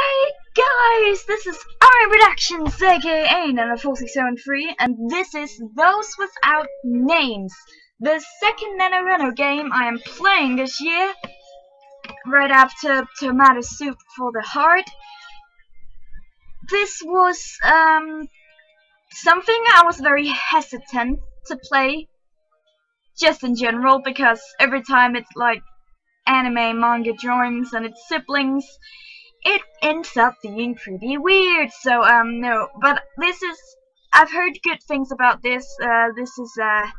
Hey guys, this is Iron Productions, aka Nano4673, and this is Those Without Names, the second NaNoRenO game I am playing this year, right after Tomato Soup for the Heart. This was something I was very hesitant to play, just in general, because every time it's like anime, manga drawings and its siblings, it ends up being pretty weird. So no, but this is, I've heard good things about this. This is a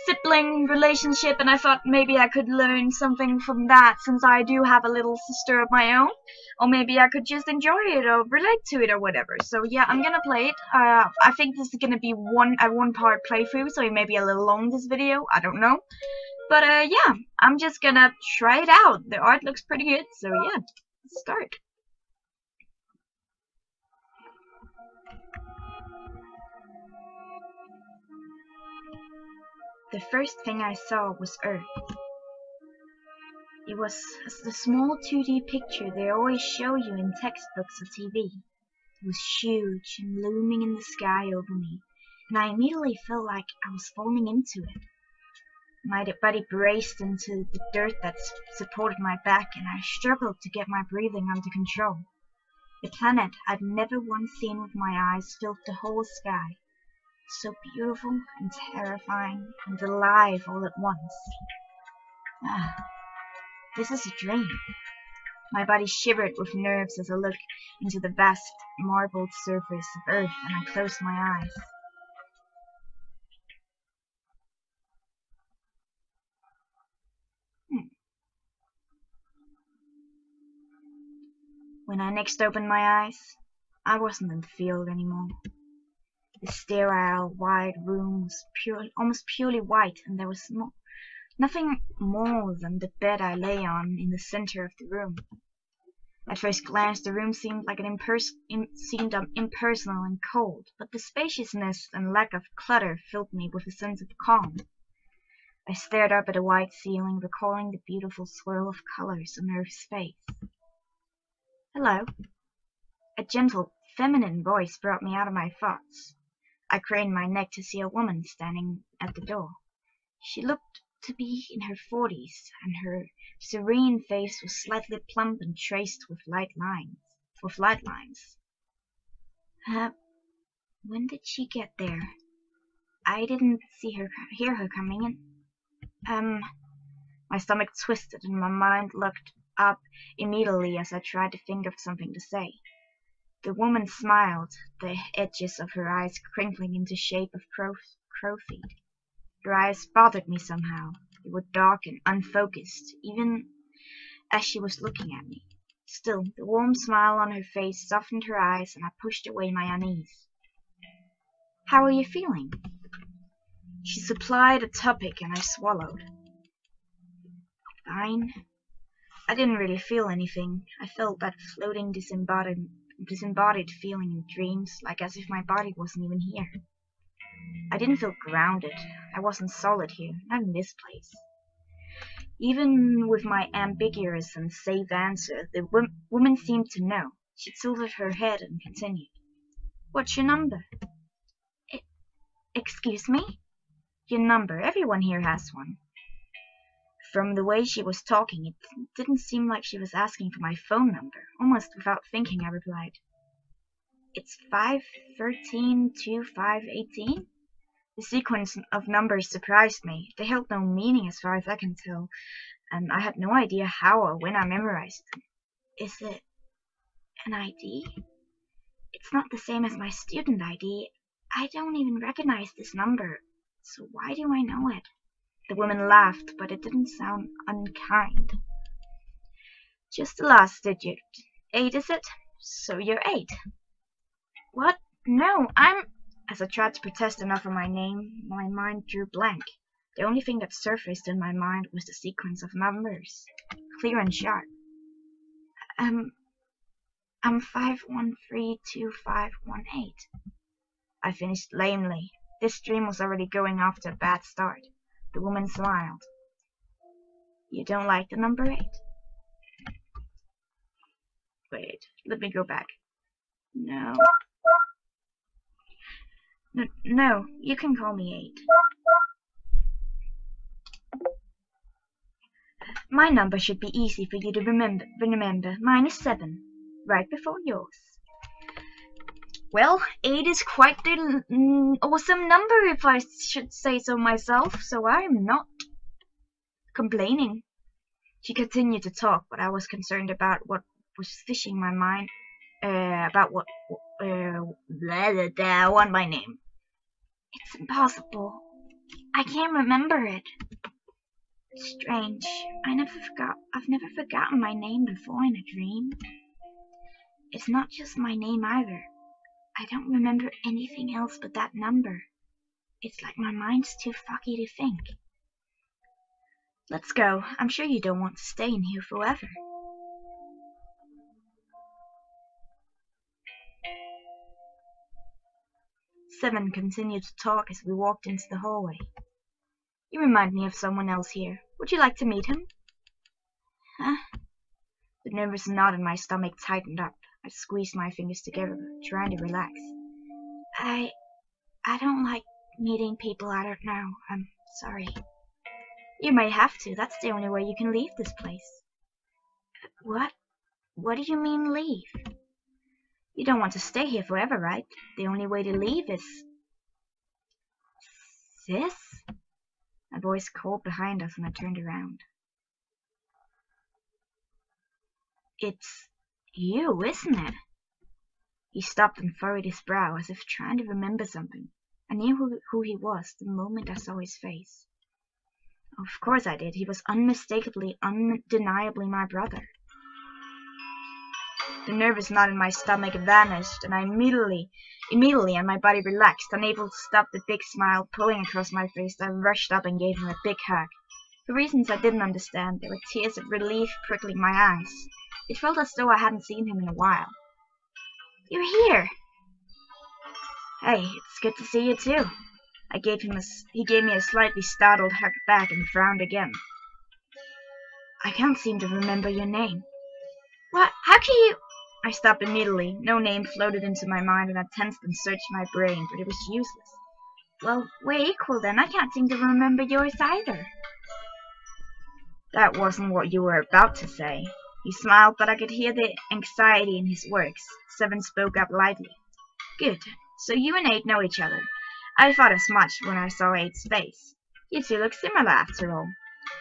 sibling relationship, and I thought maybe I could learn something from that, since I do have a little sister of my own, or maybe I could just enjoy it or relate to it or whatever. So yeah, I'm gonna play it. I think this is gonna be a one-part playthrough, so it may be a little long, this video, I don't know. But yeah, I'm just gonna try it out. The art looks pretty good, so yeah, let's start. The first thing I saw was Earth. It was the small 2D picture they always show you in textbooks or TV. It was huge and looming in the sky over me, and I immediately felt like I was falling into it. My body braced into the dirt that supported my back, and I struggled to get my breathing under control. The planet I'd never once seen with my eyes filled the whole sky, so beautiful and terrifying and alive all at once. This is a dream. My body shivered with nerves as I looked into the vast marbled surface of Earth, and I closed my eyes. When I next opened my eyes, I wasn't in the field anymore. The sterile, wide room was almost purely white, and there was nothing more than the bed I lay on in the center of the room. At first glance, the room seemed like impersonal and cold, but the spaciousness and lack of clutter filled me with a sense of calm. I stared up at the white ceiling, recalling the beautiful swirl of colors on Earth's face. Hello. A gentle, feminine voice brought me out of my thoughts. I craned my neck to see a woman standing at the door. She looked to be in her 40s, and her serene face was slightly plump and traced with light lines. When did she get there? I didn't hear her coming in. My stomach twisted and my mind looked up immediately as I tried to think of something to say. The woman smiled, the edges of her eyes crinkling into shape of crow feet. Her eyes bothered me somehow. They were dark and unfocused, even as she was looking at me. Still, the warm smile on her face softened her eyes, and I pushed away my unease. How are you feeling? She supplied a topic, and I swallowed. Fine. I didn't really feel anything. I felt that floating, disembodied feeling in dreams, like as if my body wasn't even here. I didn't feel grounded. I wasn't solid here, not in this place. Even with my ambiguous and safe answer, the woman seemed to know. She tilted her head and continued. What's your number? Excuse me? Your number. Everyone here has one. From the way she was talking, it didn't seem like she was asking for my phone number. Almost without thinking, I replied, It's 5132518? The sequence of numbers surprised me. They held no meaning as far as I can tell, and I had no idea how or when I memorized them. Is it an ID? It's not the same as my student ID. I don't even recognize this number, so why do I know it? The woman laughed, but it didn't sound unkind. Just the last digit. 8, is it? So you're 8. What? No, As I tried to protest enough for my name, my mind drew blank. The only thing that surfaced in my mind was the sequence of numbers, clear and sharp. I'm 5132518. I finished lamely. This dream was already going off to a bad start. The woman smiled. You don't like the number 8? Wait, let me go back. No. No, you can call me 8. My number should be easy for you to remember. Mine is 7, right before yours. Well, 8 is quite the awesome number, if I should say so myself, so I am not complaining. She continued to talk, but I was concerned about what was fishing my mind, about what, I want my name. It's impossible. I can't remember it. Strange. I've never forgotten my name before in a dream. It's not just my name either. I don't remember anything else but that number. It's like my mind's too foggy to think. Let's go. I'm sure you don't want to stay in here forever. Seven continued to talk as we walked into the hallway. You remind me of someone else here. Would you like to meet him? Huh? The nervous knot in my stomach tightened up. I squeezed my fingers together, trying to relax. I don't like meeting people I don't know. I'm sorry. You may have to. That's the only way you can leave this place. What? What do you mean leave? You don't want to stay here forever, right? The only way to leave is... Sis? A voice called behind us and I turned around. It's you, isn't it? He stopped and furrowed his brow as if trying to remember something. I knew who he was the moment I saw his face. Of course I did. He was unmistakably, undeniably my brother. The nervous knot in my stomach vanished, and I immediately and my body relaxed, unable to stop the big smile pulling across my face. I rushed up and gave him a big hug. For reasons I didn't understand, there were tears of relief prickling my eyes. It felt as though I hadn't seen him in a while. You're here! Hey, it's good to see you too. He gave me a slightly startled hug back and frowned again. I can't seem to remember your name. What? How can you... I stopped immediately. No name floated into my mind, and I tensed and searched my brain, but it was useless. Well, we're equal then. I can't seem to remember yours either. That wasn't what you were about to say. He smiled, but I could hear the anxiety in his words. Seven spoke up lightly. Good. So you and 8 know each other. I thought as much when I saw 8's face. You two look similar after all.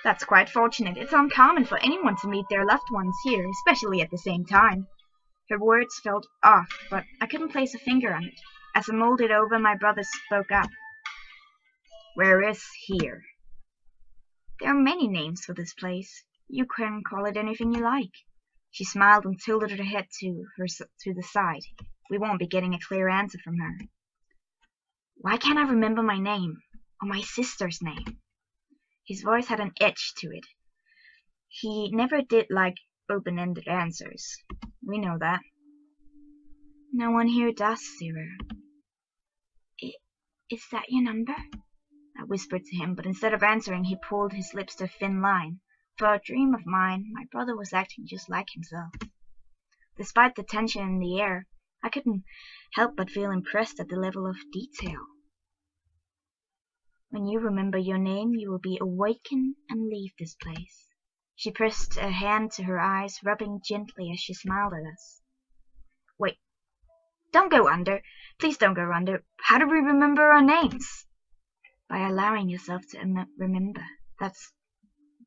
That's quite fortunate. It's uncommon for anyone to meet their loved ones here, especially at the same time. Her words felt off, but I couldn't place a finger on it. As I mulled it over, my brother spoke up. Where is here? There are many names for this place. You can call it anything you like. She smiled and tilted her head to the side. We won't be getting a clear answer from her. Why can't I remember my name? Or my sister's name? His voice had an edge to it. He never did like open-ended answers. We know that. No one here does, Zero. Is that your number? I whispered to him, but instead of answering, he pulled his lips to a thin line. For a dream of mine, my brother was acting just like himself. Despite the tension in the air, I couldn't help but feel impressed at the level of detail. When you remember your name, you will be awakened and leave this place. She pressed a hand to her eyes, rubbing gently as she smiled at us. Wait, don't go under. Please don't go under. How do we remember our names? By allowing yourself to remember. That's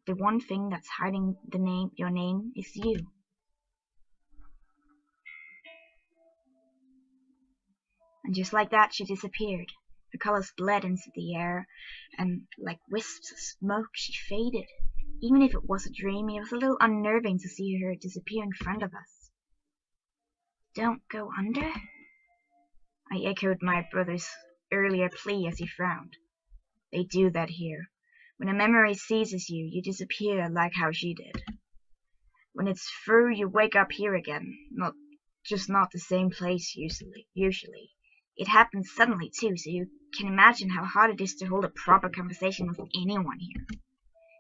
the one thing that's hiding your name is you. And just like that, she disappeared. Her colors bled into the air, and like wisps of smoke, she faded. Even if it was a dream, it was a little unnerving to see her disappear in front of us. Don't go under? I echoed my brother's earlier plea as he frowned. They do that here. When a memory seizes you, you disappear like how she did. When it's through, you wake up here again. Not the same place usually. It happens suddenly too, so you can imagine how hard it is to hold a proper conversation with anyone here.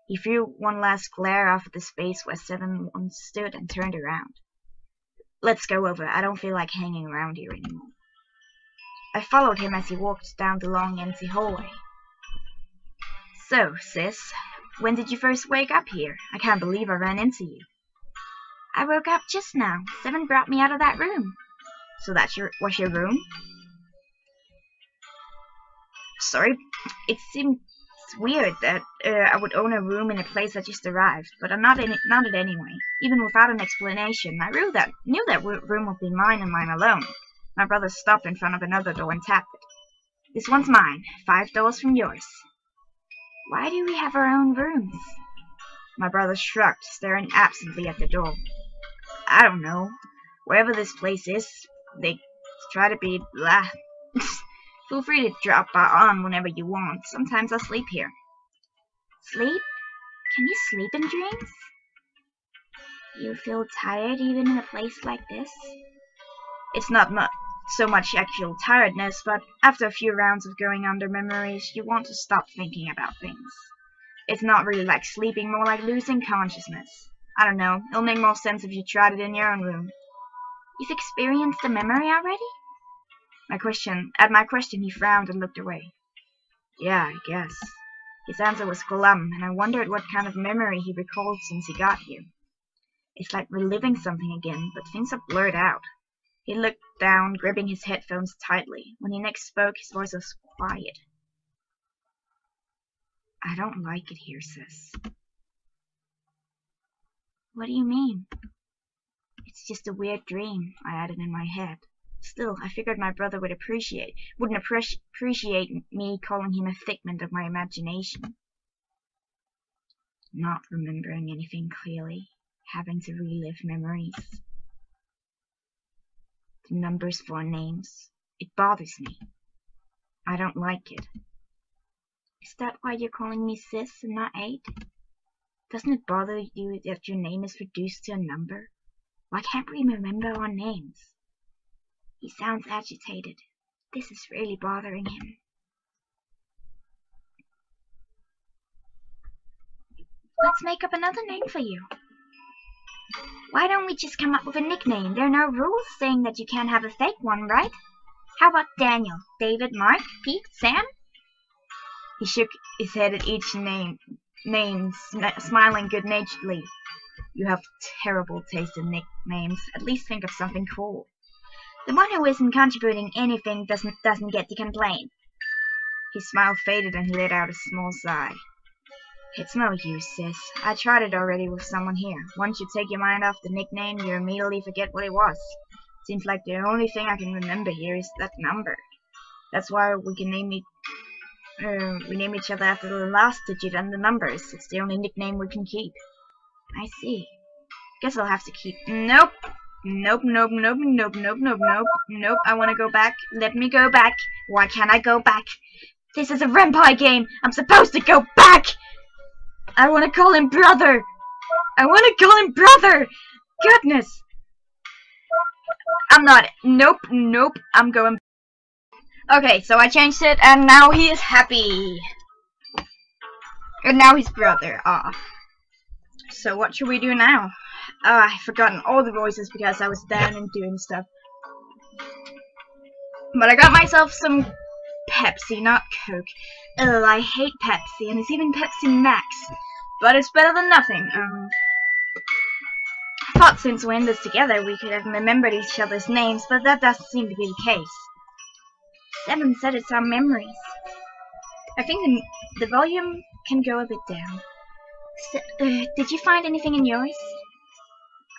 He threw one last glare off at the space where Seven once stood and turned around. Let's go over. I don't feel like hanging around here anymore. I followed him as he walked down the long, empty hallway. So, sis, when did you first wake up here? I can't believe I ran into you. I woke up just now. Seven brought me out of that room. So that was your room? Sorry, it seems weird that I would own a room in a place that just arrived, but I'm not in it anyway. Even without an explanation, I knew that room would be mine and mine alone. My brother stopped in front of another door and tapped it. This one's mine, 5 doors from yours. Why do we have our own rooms? My brother shrugged, staring absently at the door. I don't know. Wherever this place is, they try to be blah. Feel free to drop on whenever you want. Sometimes I sleep here. Sleep? Can you sleep in dreams? You feel tired even in a place like this? It's not so much actual tiredness, but after a few rounds of going under memories, you want to stop thinking about things. It's not really like sleeping, more like losing consciousness. I don't know, it'll make more sense if you tried it in your own room. You've experienced the memory already? At my question, he frowned and looked away. Yeah, I guess. His answer was glum, and I wondered what kind of memory he recalled since he got here. It's like reliving something again, but things are blurred out. He looked down, gripping his headphones tightly. When he next spoke, his voice was quiet. I don't like it here, sis. What do you mean? It's just a weird dream, I added in my head. Still, I figured my brother wouldn't appreciate me calling him a figment of my imagination. Not remembering anything clearly, having to relive memories. The numbers for names. It bothers me. I don't like it. Is that why you're calling me sis and not 8? Doesn't it bother you that your name is reduced to a number? Why can't we remember our names? He sounds agitated. This is really bothering him. Let's make up another name for you. Why don't we just come up with a nickname? There are no rules saying that you can't have a fake one, right? How about Daniel, David, Mark, Pete, Sam? He shook his head at each name, smiling good-naturedly. You have terrible taste in nicknames. At least think of something cool. The one who isn't contributing anything doesn't get to complain. His smile faded and he let out a small sigh. It's no use, sis. I tried it already with someone here. Once you take your mind off the nickname, you immediately forget what it was. Seems like the only thing I can remember here is that number. That's why we can name each other after the last digit and the numbers. It's the only nickname we can keep. I see. Guess I'll have to keep. Nope. Nope. I want to go back. Let me go back. Why can't I go back? This is a vampire game. I'm supposed to go back. I want to call him brother. Goodness. I'm not. Nope. I'm going. Okay, so I changed it, and now he is happy. And now he's brother. So what should we do now? I've forgotten all the voices because I was down and doing stuff. But I got myself some Pepsi, not Coke. Ugh, I hate Pepsi, and it's even Pepsi Max. But it's better than nothing. I thought since we're in this together we could have remembered each other's names, but that doesn't seem to be the case. 7 said it's our memories. I think the volume can go a bit down. So, did you find anything in yours?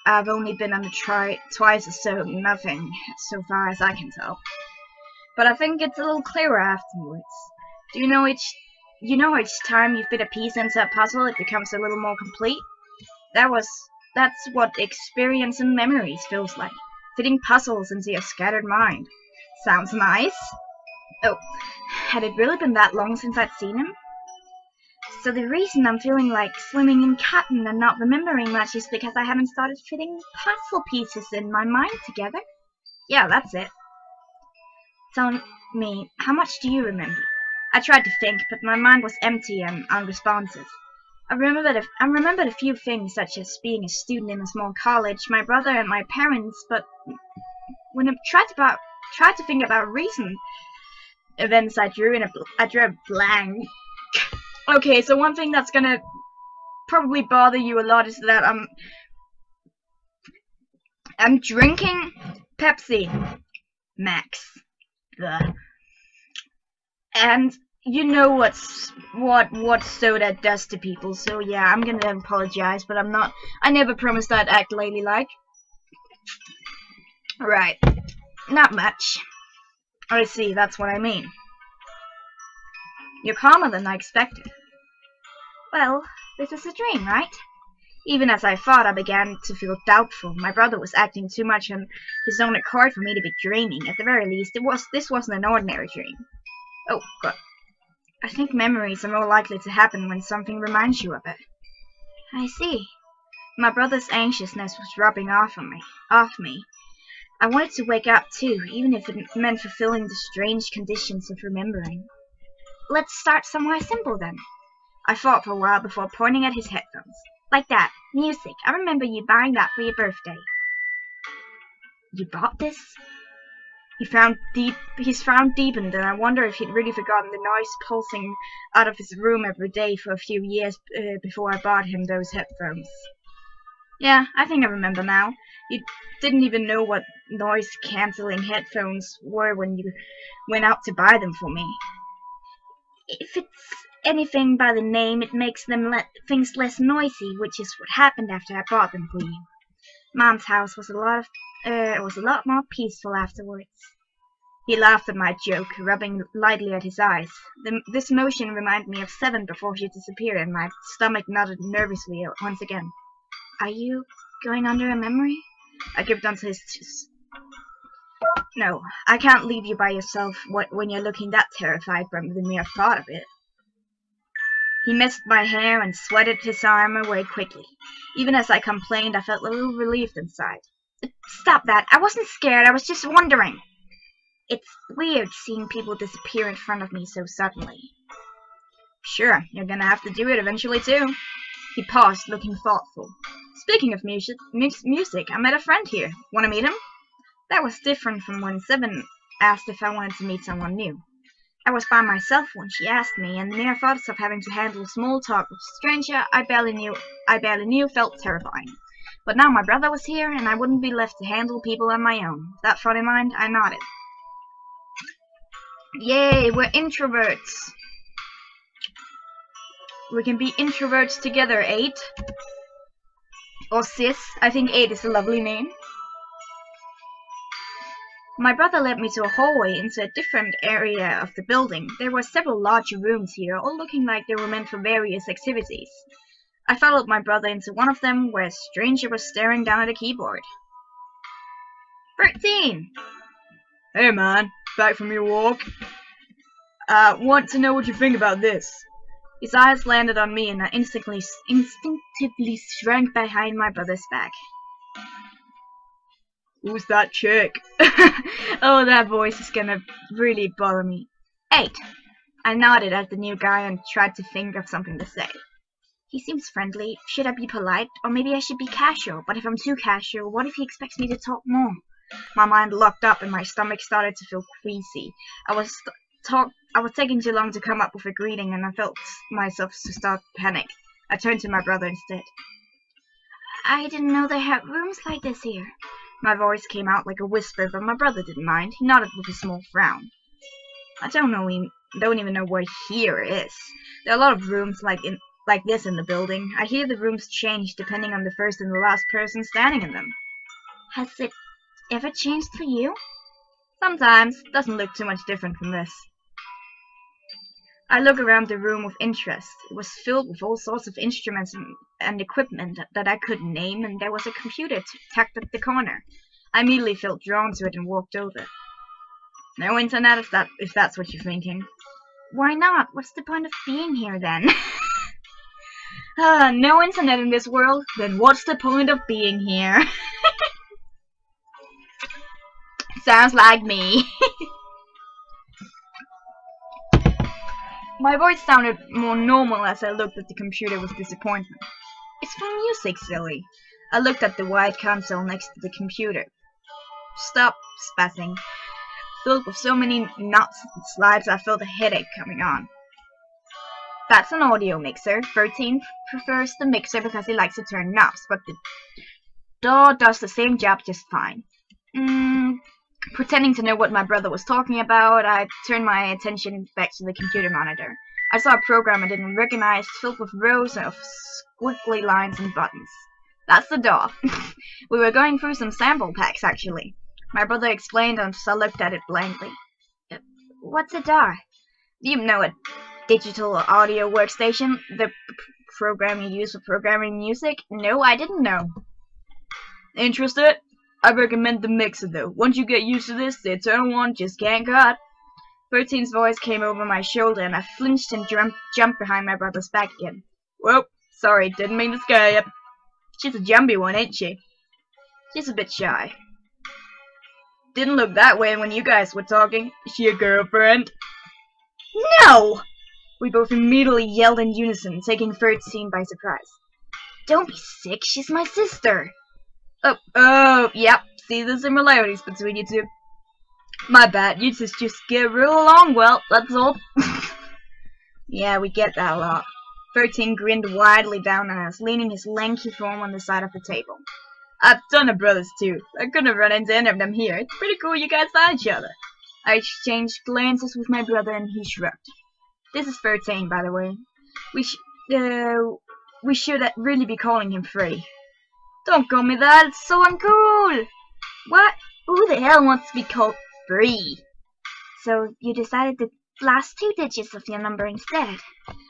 I've only been on the twice or so, nothing, so far as I can tell. But I think it's a little clearer afterwards. Do you know each time you fit a piece into a puzzle, it becomes a little more complete? That's what experience and memories feels like. Fitting puzzles into your scattered mind. Sounds nice. Oh, had it really been that long since I'd seen him? So the reason I'm feeling like swimming in cotton and not remembering much is because I haven't started fitting puzzle pieces in my mind together? Yeah, that's it. Tell me, how much do you remember? I tried to think, but my mind was empty and unresponsive. I remembered a few things, such as being a student in a small college, my brother and my parents, but when I tried to think about recent events, I drew a blank. Okay, so one thing that's gonna probably bother you a lot is that I'm drinking Pepsi Max. Ugh. And you know what soda does to people, so yeah, I'm gonna apologize, but I never promised I'd act ladylike. Right, not much. I see, that's what I mean. You're calmer than I expected. Well, this is a dream, right? Even as I thought, I began to feel doubtful. My brother was acting too much on his own accord for me to be dreaming. At the very least, this wasn't an ordinary dream. Oh, God. I think memories are more likely to happen when something reminds you of it. I see. My brother's anxiousness was rubbing off me. I wanted to wake up too, even if it meant fulfilling the strange conditions of remembering. Let's start somewhere simple then. I thought for a while before pointing at his headphones. Like that. Music. I remember you buying that for your birthday. You bought this? His frown deepened, and I wonder if he'd really forgotten the noise pulsing out of his room every day for a few years before I bought him those headphones. Yeah, I think I remember now. You didn't even know what noise-canceling headphones were when you went out to buy them for me. If it's anything by the name, it makes things less noisy, which is what happened after I bought them for you. Mom's house was a lot more peaceful afterwards. He laughed at my joke, rubbing lightly at his eyes. This motion reminded me of Seven before she disappeared, and my stomach nodded nervously once again. Are you going under a memory? I gripped onto his No, I can't leave you by yourself when you're looking that terrified by the mere thought of it. He messed my hair and sweated his arm away quickly. Even as I complained, I felt a little relieved inside. Stop that. I wasn't scared. I was just wondering. It's weird seeing people disappear in front of me so suddenly. Sure, you're gonna have to do it eventually too. He paused, looking thoughtful. Speaking of music, I met a friend here. Want to meet him? That was different from when Seven asked if I wanted to meet someone new. I was by myself when she asked me, and the mere thoughts of having to handle small talk with a stranger I barely knew felt terrifying. But now my brother was here, and I wouldn't be left to handle people on my own. With that thought in mind, I nodded. Yay, we're introverts. We can be introverts together, 8. Or sis. I think 8 is a lovely name. My brother led me to a hallway into a different area of the building. There were several large rooms here, all looking like they were meant for various activities. I followed my brother into one of them, where a stranger was staring down at a keyboard. 13! Hey man, back from your walk? Want to know what you think about this? His eyes landed on me, and I instinctively shrank behind my brother's back. Who's that chick? Oh, that voice is gonna really bother me. 8. I nodded at the new guy and tried to think of something to say. He seems friendly. Should I be polite? Or maybe I should be casual. But if I'm too casual, what if he expects me to talk more? My mind locked up and my stomach started to feel queasy. I was taking too long to come up with a greeting, and I felt myself to start to panic. I turned to my brother instead. I didn't know they had rooms like this here. My voice came out like a whisper, but my brother didn't mind. He nodded with a small frown. I don't even know where here is. There are a lot of rooms like this in the building. I hear the rooms change depending on the first and the last person standing in them. Has it ever changed for you? Sometimes. Doesn't look too much different from this. I looked around the room with interest. It was filled with all sorts of instruments and equipment that I couldn't name, and there was a computer tucked at the corner. I immediately felt drawn to it and walked over. No internet, if that's what you're thinking. Why not? What's the point of being here then? No internet in this world? Then what's the point of being here? Sounds like me. My voice sounded more normal as I looked at the computer with disappointment. It's for music, silly. I looked at the wide console next to the computer. Stop spazzing. Filled with so many knots and slides, I felt a headache coming on. That's an audio mixer. 13 prefers the mixer because he likes to turn knobs, but the DAW does the same job just fine. Pretending to know what my brother was talking about, I turned my attention back to the computer monitor. I saw a program I didn't recognize, filled with rows of squiggly lines and buttons. That's the DAW. We were going through some sample packs, actually. My brother explained and I looked at it blankly. What's a DAW? You know it. Digital audio workstation, the program you use for programming music? No, I didn't know. Interested? I recommend the mixer though. Once you get used to this, the eternal one just can't cut. 13's voice came over my shoulder and I flinched and jumped behind my brother's back again. Whoa, sorry, didn't mean to scare you. She's a jumpy one, ain't she? She's a bit shy. Didn't look that way when you guys were talking. Is she a girlfriend? No! We both immediately yelled in unison, taking 13 by surprise. Don't be sick, she's my sister. Oh, yep, see the similarities between you two. My bad, you just get real along well, that's all. Yeah, we get that a lot. 13 grinned widely down at us, leaning his lanky form on the side of the table. I've ton of brothers too. I couldn't have run into any of them here. It's pretty cool you guys saw each other. I exchanged glances with my brother and he shrugged. This is 13, by the way. We should really be calling him Free. Don't call me that, it's so uncool! What? Who the hell wants to be called Free? So, you decided the last 2 digits of your number instead?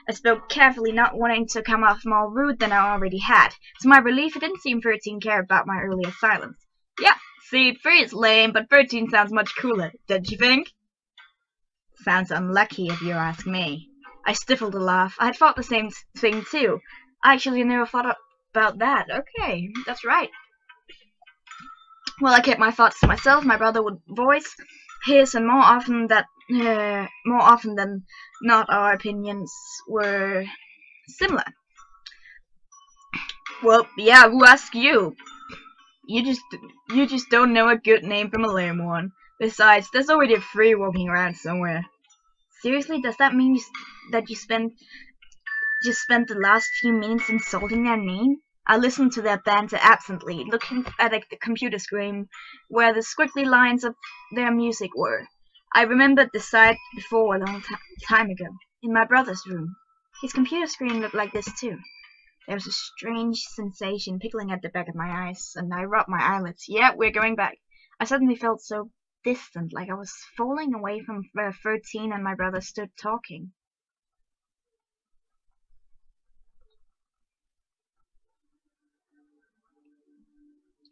I spoke carefully, not wanting to come off more rude than I already had. To my relief, it didn't seem 13 cared about my earlier silence. Yeah, see, 3 is lame, but 13 sounds much cooler, don't you think? Sounds unlucky if you ask me. I stifled a laugh. I had thought the same thing too. I actually never thought about that. Okay, that's right. Well, I kept my thoughts to myself. My brother would voice his, and more often than not, our opinions were similar. Well, yeah, who asked you? You just don't know a good name from a lame one. Besides, there's already a Free walking around somewhere. Seriously, does that mean that you just spent the last few minutes insulting their name? I listened to their banter absently, looking at the computer screen where the squiggly lines of their music were. I remembered the sight before a long time ago, in my brother's room. His computer screen looked like this too. There was a strange sensation pickling at the back of my eyes, and I rubbed my eyelids. Yeah, we're going back. I suddenly felt so distant, like I was falling away from where 13 and my brother stood talking.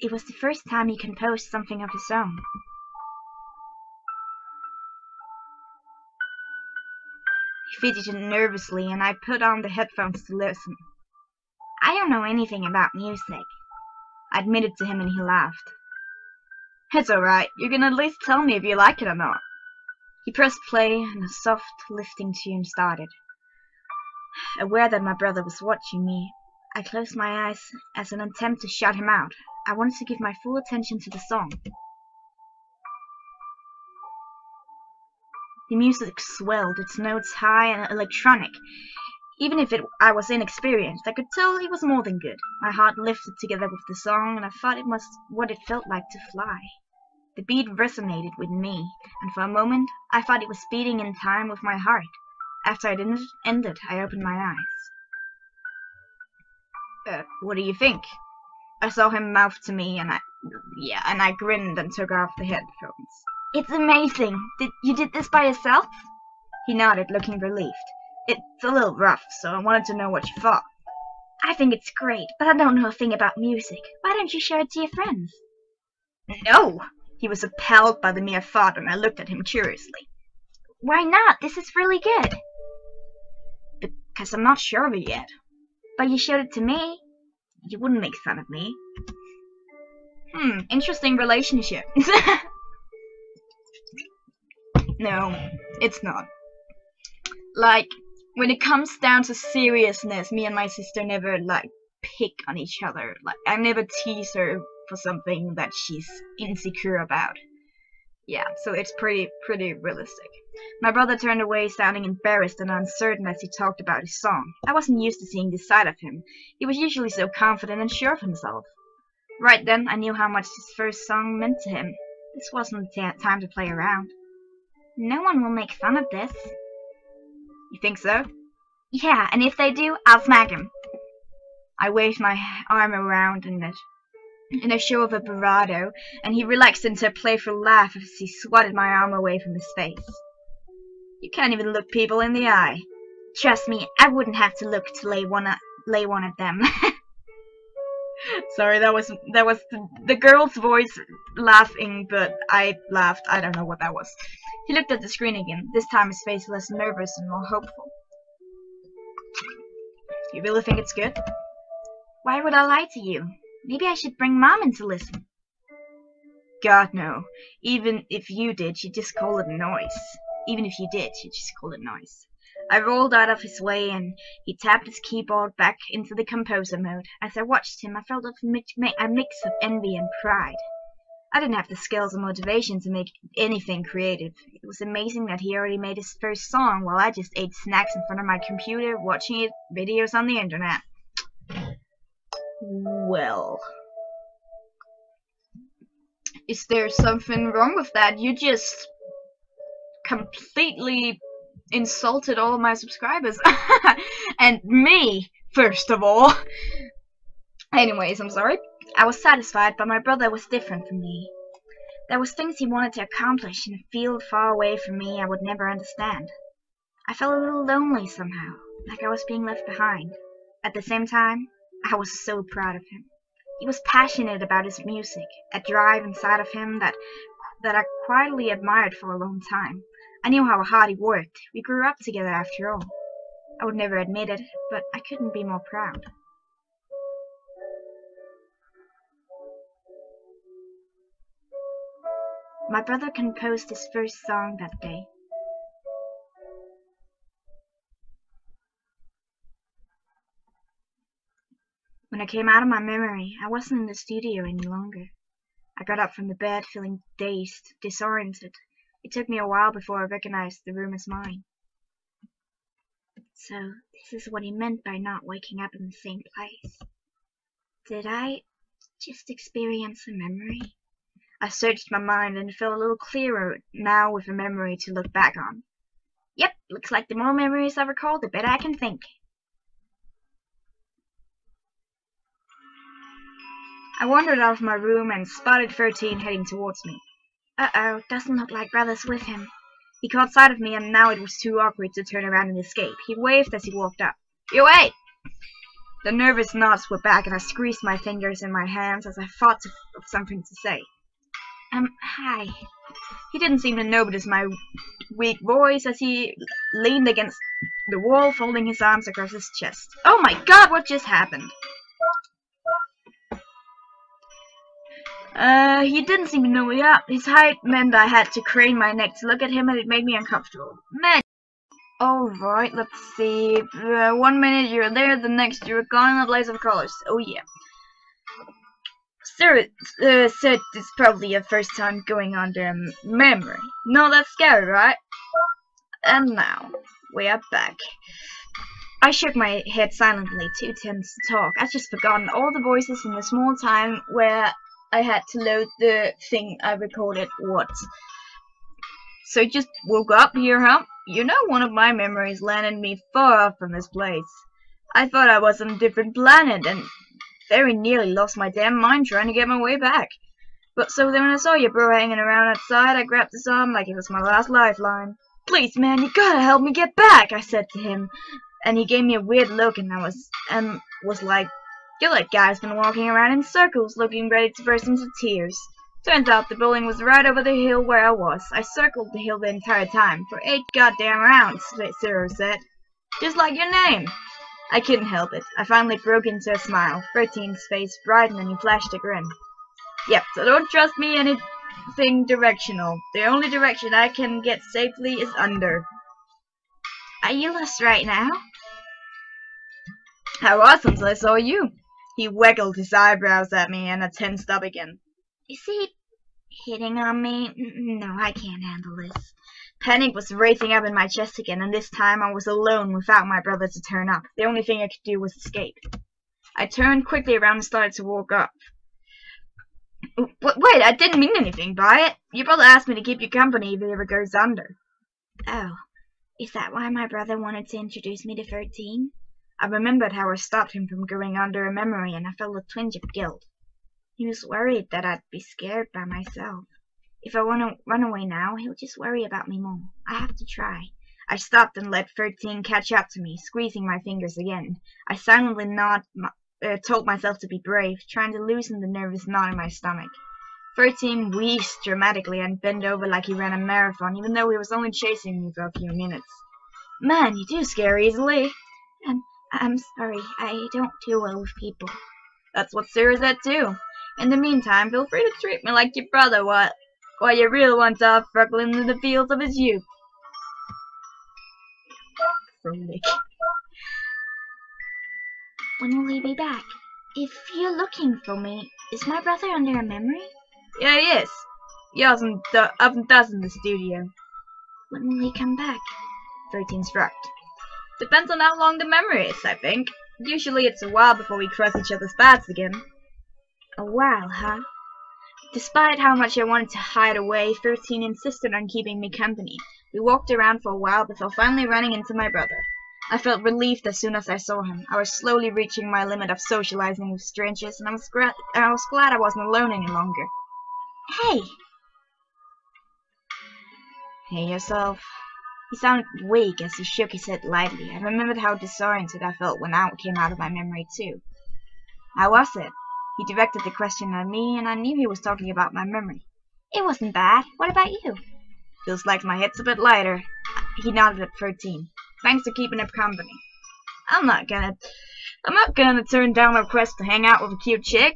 It was the first time he composed something of his own. He fidgeted nervously, and I put on the headphones to listen. I don't know anything about music, I admitted to him, and he laughed. It's alright, you can at least tell me if you like it or not. He pressed play, and a soft, lifting tune started. Aware that my brother was watching me, I closed my eyes as an attempt to shut him out. I wanted to give my full attention to the song. The music swelled, its notes high and electronic. Even if I was inexperienced, I could tell it was more than good. My heart lifted together with the song, and I thought it was what it felt like to fly. The beat resonated with me, and for a moment I thought it was beating in time with my heart. After it ended, I opened my eyes. What do you think? I saw him mouth to me, and I grinned and took off the headphones. It's amazing! You did this by yourself? He nodded, looking relieved. It's a little rough, so I wanted to know what you thought. I think it's great, but I don't know a thing about music. Why don't you share it to your friends? No! He was appalled by the mere thought, and I looked at him curiously. Why not? This is really good. Because I'm not sure of it yet. But you showed it to me. You wouldn't make fun of me. Interesting relationship. No, it's not. Like, when it comes down to seriousness, me and my sister never like pick on each other. Like I never tease her for something that she's insecure about. Yeah, so it's pretty realistic. My brother turned away, sounding embarrassed and uncertain as he talked about his song. I wasn't used to seeing this side of him. He was usually so confident and sure of himself. Right then, I knew how much his first song meant to him. This wasn't the time to play around. No one will make fun of this. You think so? Yeah, and if they do, I'll smack him. I waved my arm around in a show of a bravado, and he relaxed into a playful laugh as he swatted my arm away from his face. You can't even look people in the eye. Trust me, I wouldn't have to look to lay one of them. Sorry, that was the girl's voice laughing, but I laughed. I don't know what that was. He looked at the screen again, this time his face less nervous and more hopeful. You really think it's good? Why would I lie to you? Maybe I should bring Mom in to listen. God, no. Even if you did, she'd just call it noise. Even if you did, she'd just call it noise. I rolled out of his way, and he tapped his keyboard back into the composer mode. As I watched him, I felt a mix of envy and pride. I didn't have the skills or motivation to make anything creative. It was amazing that he already made his first song while I just ate snacks in front of my computer, watching videos on the internet. Well, is there something wrong with that? You just completely insulted all of my subscribers. And me, first of all. Anyways, I'm sorry. I was satisfied, but my brother was different from me. There was things he wanted to accomplish in a field far away from me I would never understand. I felt a little lonely somehow, like I was being left behind. At the same time, I was so proud of him. He was passionate about his music, a drive inside of him that I quietly admired for a long time. I knew how hard he worked. We grew up together after all. I would never admit it, but I couldn't be more proud. My brother composed his first song that day. When I came out of my memory, I wasn't in the studio any longer. I got up from the bed feeling dazed, disoriented. It took me a while before I recognized the room as mine. So, this is what he meant by not waking up in the same place. Did I just experience a memory? I searched my mind and it felt a little clearer now with a memory to look back on. Yep, looks like the more memories I recall, the better I can think. I wandered out of my room and spotted 13 heading towards me. Uh-oh, doesn't look like Brother's with him. He caught sight of me and now it was too awkward to turn around and escape. He waved as he walked up. You wait! The nervous knots were back and I squeezed my fingers in my hands as I thought of something to say. Hi. He didn't seem to notice my weak voice as he leaned against the wall, folding his arms across his chest. Oh my god, what just happened? He didn't seem to know me up. His height meant I had to crane my neck to look at him and it made me uncomfortable. Man! Alright, let's see. 1 minute you're there, the next you're gone in a blaze of colors. Oh yeah. Sir, said it's probably your first time going under memory. No, that's scary, right? And now, we are back. I shook my head silently, too tense to talk. I'd just forgotten all the voices in the small time where I had to load the thing I recorded. What? So you just woke up here, huh? You know, one of my memories landed me far off from this place. I thought I was on a different planet and very nearly lost my damn mind trying to get my way back. But so then when I saw your bro hanging around outside, I grabbed his arm like it was my last lifeline. Please, man, you gotta help me get back, I said to him. And he gave me a weird look and was like, you that guy's been walking around in circles looking ready to burst into tears. Turns out the building was right over the hill where I was. I circled the hill the entire time, for 8 goddamn rounds, Zero said. Just like your name. I couldn't help it. I finally broke into a smile. 13's face brightened and he flashed a grin. Yep, so don't trust me anything directional. The only direction I can get safely is under. Are you lost right now? I was until I saw you. He waggled his eyebrows at me and I tensed up again. Is he hitting on me? No, I can't handle this. Panic was racing up in my chest again, and this time I was alone without my brother to turn up. The only thing I could do was escape. I turned quickly around and started to walk up. Wait, I didn't mean anything by it. Your brother asked me to keep you company if he ever goes under. Oh, is that why my brother wanted to introduce me to 13? I remembered how I stopped him from going under a memory, and I felt a twinge of guilt. He was worried that I'd be scared by myself. If I want to run away now, he'll just worry about me more. I have to try. I stopped and let 13 catch up to me, squeezing my fingers again. I silently told myself to be brave, trying to loosen the nervous knot in my stomach. 13 wheezed dramatically and bent over like he ran a marathon, even though he was only chasing me for a few minutes. Man, you do scare easily. I'm sorry, I don't do well with people. That's what Sarah said too. In the meantime, feel free to treat me like your brother while your real one's off struggling in the fields of his youth. When will he be back? If you're looking for me, is my brother under a memory? Yeah, he is. He often does in the studio. When will he come back? 13 shrugged. Depends on how long the memory is, I think. Usually it's a while before we cross each other's paths again. A while, huh? Despite how much I wanted to hide away, 13 insisted on keeping me company. We walked around for a while before finally running into my brother. I felt relieved as soon as I saw him. I was slowly reaching my limit of socializing with strangers, and I was glad I wasn't alone any longer. Hey! Hey yourself. He sounded weak as he shook his head lightly. I remembered how disoriented I felt when I came out of my memory too. How was it? He directed the question at me, and I knew he was talking about my memory. It wasn't bad. What about you? Feels like my head's a bit lighter. He nodded at 13. Thanks for keeping up company. I'm not gonna turn down a request to hang out with a cute chick.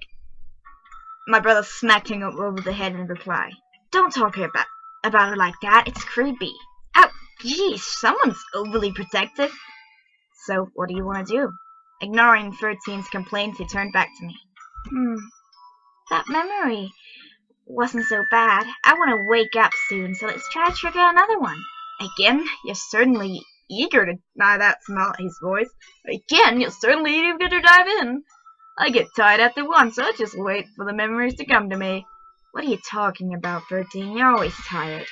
My brother smacked him over the head in reply. Don't talk about her like that. It's creepy. Oh, geez, someone's overly protective. So, what do you want to do? Ignoring 13's complaints, he turned back to me. That memory wasn't so bad. I want to wake up soon, so let's try to trigger another one. Again? You're certainly eager to... that's not his voice. Again, you're certainly eager to dive in. I get tired after one, so I just wait for the memories to come to me. What are you talking about, 13? You're always tired.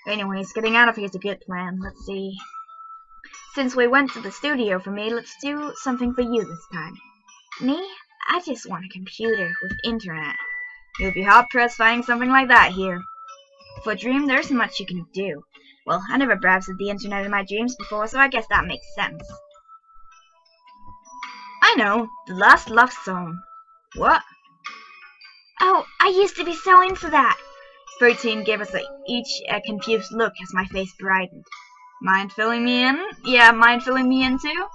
Anyways, getting out of here is a good plan. Let's see. Since we went to the studio for me, let's do something for you this time. Me? I just want a computer with internet. You'll be hard-pressed finding something like that here. For a dream, there isn't much you can do. Well, I never browsed the internet in my dreams before, so I guess that makes sense. I know, The Last Love Song. What? Oh, I used to be so into that. 13 gave us each a confused look as my face brightened. Mind filling me in? Yeah, mind filling me in too?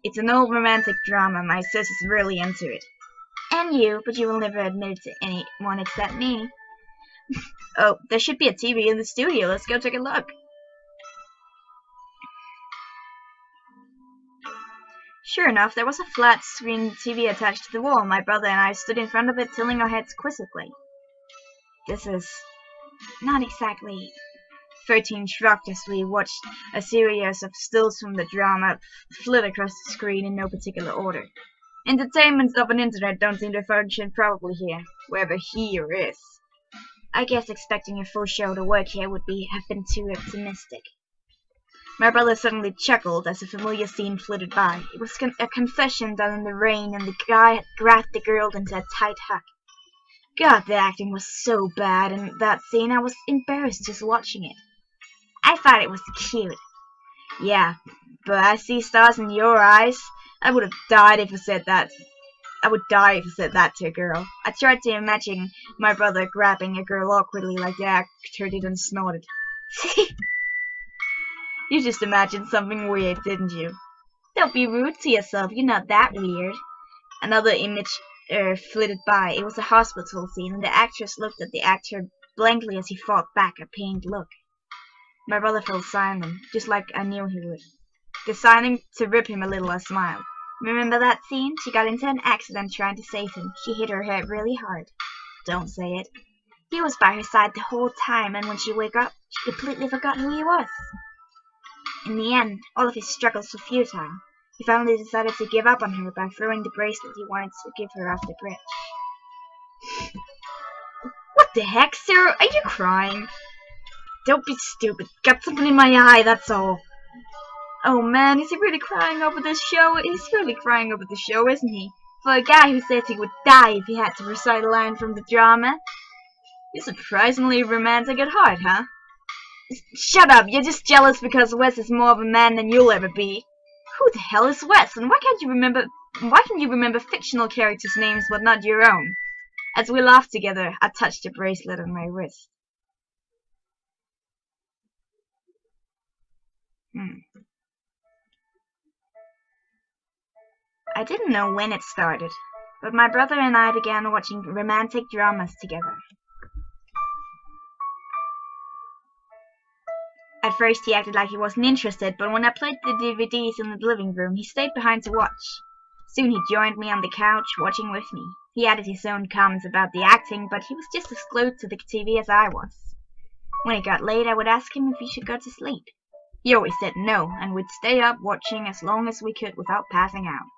It's an old romantic drama. My sis is really into it. And you, but you will never admit it to anyone except me. Oh, there should be a TV in the studio. Let's go take a look. Sure enough, there was a flat-screen TV attached to the wall. My brother and I stood in front of it, tilting our heads quizzically. This is not exactly... 13 shrugged as we watched a series of stills from the drama flit across the screen in no particular order. Entertainments of an internet don't seem to function properly here, wherever here is. I guess expecting a full show to work here would have been too optimistic. My brother suddenly chuckled as a familiar scene flitted by. It was a confession done in the rain, and the guy had grabbed the girl into a tight hug. God, the acting was so bad in that scene. I was embarrassed just watching it. I thought it was cute. Yeah, but I see stars in your eyes. I would have died if I said that. I would die if I said that to a girl. I tried to imagine my brother grabbing a girl awkwardly like the actor did and snorted. You just imagined something weird, didn't you? Don't be rude to yourself. You're not that weird. Another image flitted by. It was a hospital scene, and the actress looked at the actor blankly as he fought back a pained look. My brother fell silent, just like I knew he would. Deciding to rip him a little, I smiled. Remember that scene? She got into an accident trying to save him. She hit her head really hard. Don't say it. He was by her side the whole time, and when she woke up, she completely forgot who he was. In the end, all of his struggles were futile. He finally decided to give up on her by throwing the bracelet he wanted to give her off the bridge. What the heck, Sarah? Are you crying? Don't be stupid. Got something in my eye, that's all. Oh man, is he really crying over this show? He's really crying over the show, isn't he? For a guy who says he would die if he had to recite a line from the drama. You're surprisingly romantic at heart, huh? Shut up, you're just jealous because Wes is more of a man than you'll ever be. Who the hell is Wes, and why can you remember fictional characters' names but not your own? As we laughed together, I touched the bracelet on my wrist. I didn't know when it started, but my brother and I began watching romantic dramas together. At first he acted like he wasn't interested, but when I played the DVDs in the living room, he stayed behind to watch. Soon he joined me on the couch, watching with me. He added his own comments about the acting, but he was just as glued to the TV as I was. When it got late, I would ask him if he should go to sleep. He always said no, and we'd stay up watching as long as we could without passing out.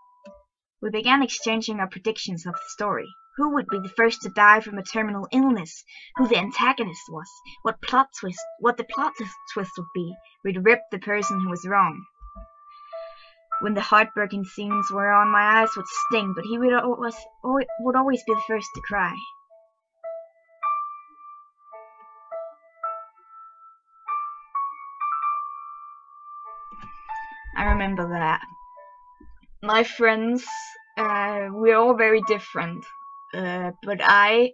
We began exchanging our predictions of the story. Who would be the first to die from a terminal illness? Who the antagonist was? What the plot twist would be? We'd rip the person who was wrong. When the heartbreaking scenes were on, my eyes would sting, but he would always be the first to cry. I remember that. My friends, we're all very different. But I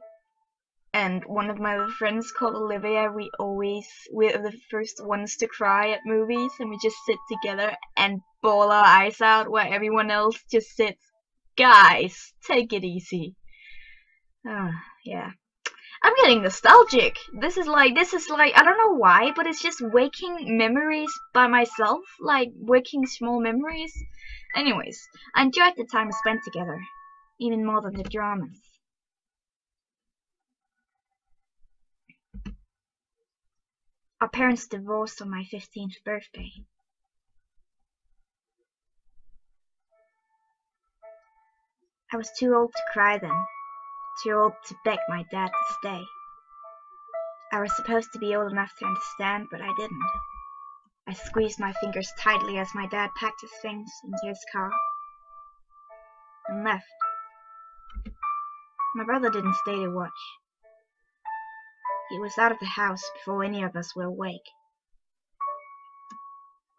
and one of my other friends called Olivia, we're the first ones to cry at movies, and we just sit together and bawl our eyes out while everyone else just sits. Guys, take it easy. Yeah. I'm getting nostalgic. This is like, I don't know why, but it's just waking memories by myself, like waking small memories. Anyways, I enjoyed the time spent together, even more than the dramas. Our parents divorced on my 15th birthday. I was too old to cry then, too old to beg my dad to stay. I was supposed to be old enough to understand, but I didn't. I squeezed my fingers tightly as my dad packed his things into his car and left. My brother didn't stay to watch. He was out of the house before any of us were awake.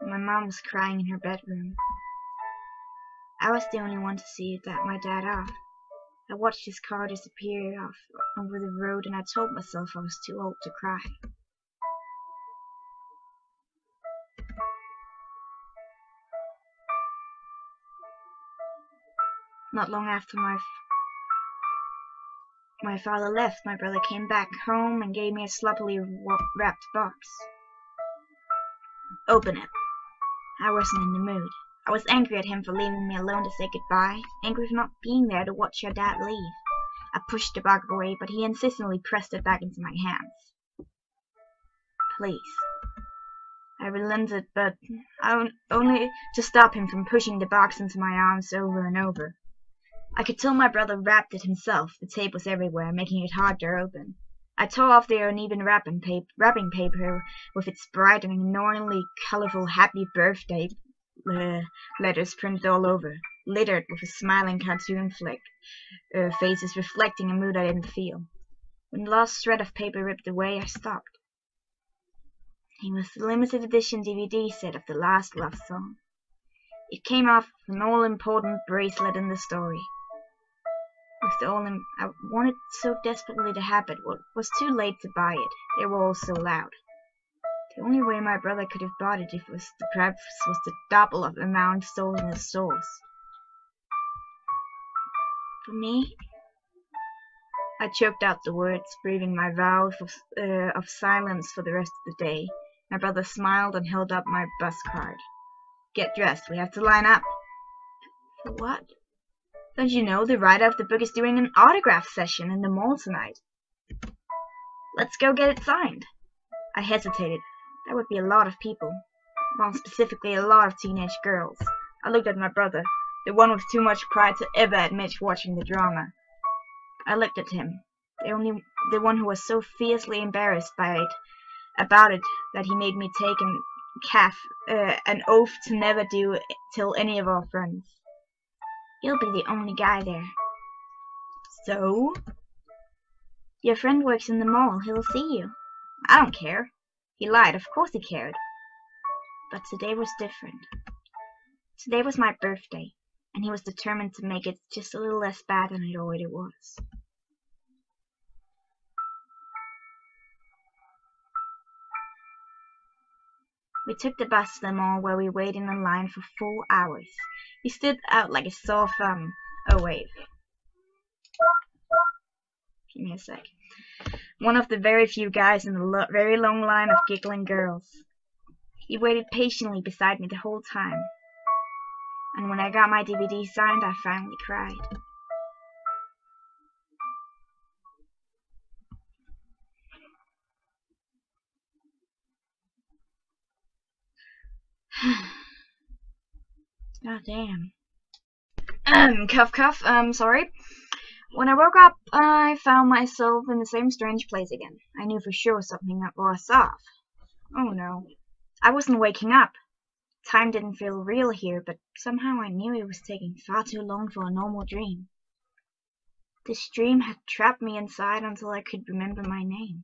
My mom was crying in her bedroom. I was the only one to see my dad off. I watched his car disappear off over the road, and I told myself I was too old to cry. Not long after my father left, my brother came back home and gave me a sloppily wrapped box. Open it. I wasn't in the mood. I was angry at him for leaving me alone to say goodbye, angry for not being there to watch your dad leave. I pushed the box away, but he insistently pressed it back into my hands. Please. I relented, but only to stop him from pushing the box into my arms over and over. I could tell my brother wrapped it himself. The tape was everywhere, making it hard to open. I tore off the uneven wrapping paper with its bright and annoyingly colorful happy birthday letters printed all over, littered with a smiling cartoon faces reflecting a mood I didn't feel. When the last shred of paper ripped away, I stopped. It was the limited edition DVD set of the last love song. It came off an all-important bracelet in the story. I wanted so desperately to have it, but it was too late to buy it. They were all so loud. The only way my brother could have bought it was the double of the amount sold in the stores. For me, I choked out the words, breathing my vow of silence for the rest of the day, My brother smiled and held up my bus card. Get dressed, we have to line up. For what? Don't you know the writer of the book is doing an autograph session in the mall tonight? Let's go get it signed. I hesitated. That would be a lot of people. More specifically, a lot of teenage girls. I looked at my brother, the one with too much pride to ever admit watching the drama. I looked at him, the one who was so fiercely embarrassed about it that he made me take an oath to never tell any of our friends. You'll be the only guy there. So? Your friend works in the mall. He'll see you. I don't care. He lied. Of course he cared. But today was different. Today was my birthday, and he was determined to make it just a little less bad than it already was. We took the bus to the mall where we waited in a line for 4 hours. He stood out like a sore thumb. Oh wait. Give me a sec. One of the very few guys in the very long line of giggling girls. He waited patiently beside me the whole time. And when I got my DVD signed, I finally cried. God damn. Cuff cuff, sorry. When I woke up, I found myself in the same strange place again. I knew for sure something was off. Oh no. I wasn't waking up. Time didn't feel real here, but somehow I knew it was taking far too long for a normal dream. This dream had trapped me inside until I could remember my name.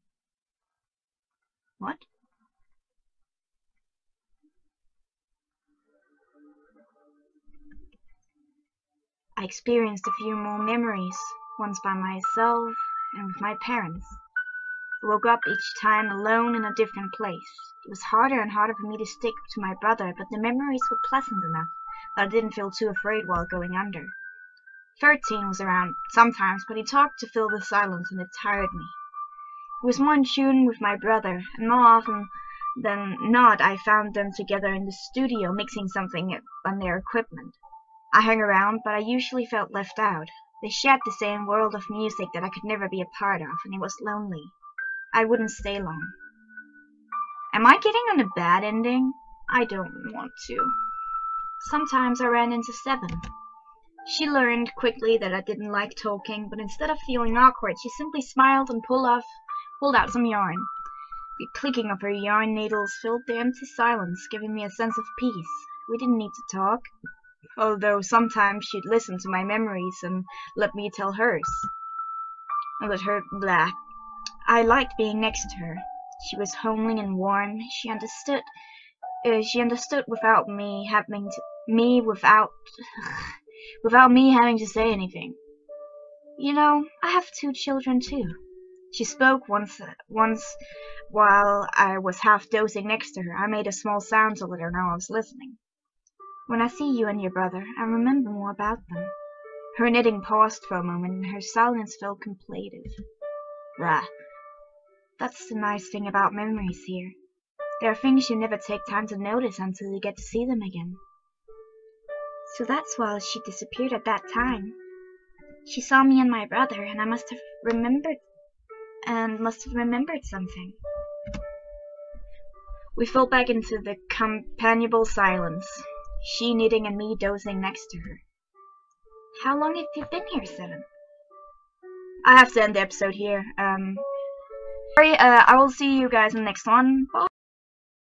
What? I experienced a few more memories, once by myself and with my parents. I woke up each time alone in a different place. It was harder and harder for me to stick to my brother, but the memories were pleasant enough that I didn't feel too afraid while going under. 13 was around sometimes, but he talked to fill the silence and it tired me. He was more in tune with my brother, and more often than not I found them together in the studio mixing something on their equipment. I hung around, but I usually felt left out. They shared the same world of music that I could never be a part of, and it was lonely. I wouldn't stay long. Am I getting on a bad ending? I don't want to. Sometimes I ran into Seven. She learned quickly that I didn't like talking, but instead of feeling awkward, she simply smiled and pulled out some yarn. The clicking of her yarn needles filled the empty silence, giving me a sense of peace. We didn't need to talk, although sometimes she'd listen to my memories and let me tell hers. I liked being next to her. She was homely and warm. She understood without me having to say anything. You know, I have 2 children too. She spoke once while I was half dozing next to her. I made a small sound to let her know I was listening. When I see you and your brother, I remember more about them. Her knitting paused for a moment, and her silence felt contemplative. That's the nice thing about memories here. There are things you never take time to notice until you get to see them again. So that's why she disappeared at that time. She saw me and my brother, and I must have remembered something. We fell back into the companionable silence, she knitting and me dozing next to her. How long have you been here, Seven? I have to end the episode here. I will see you guys in the next one. Bye.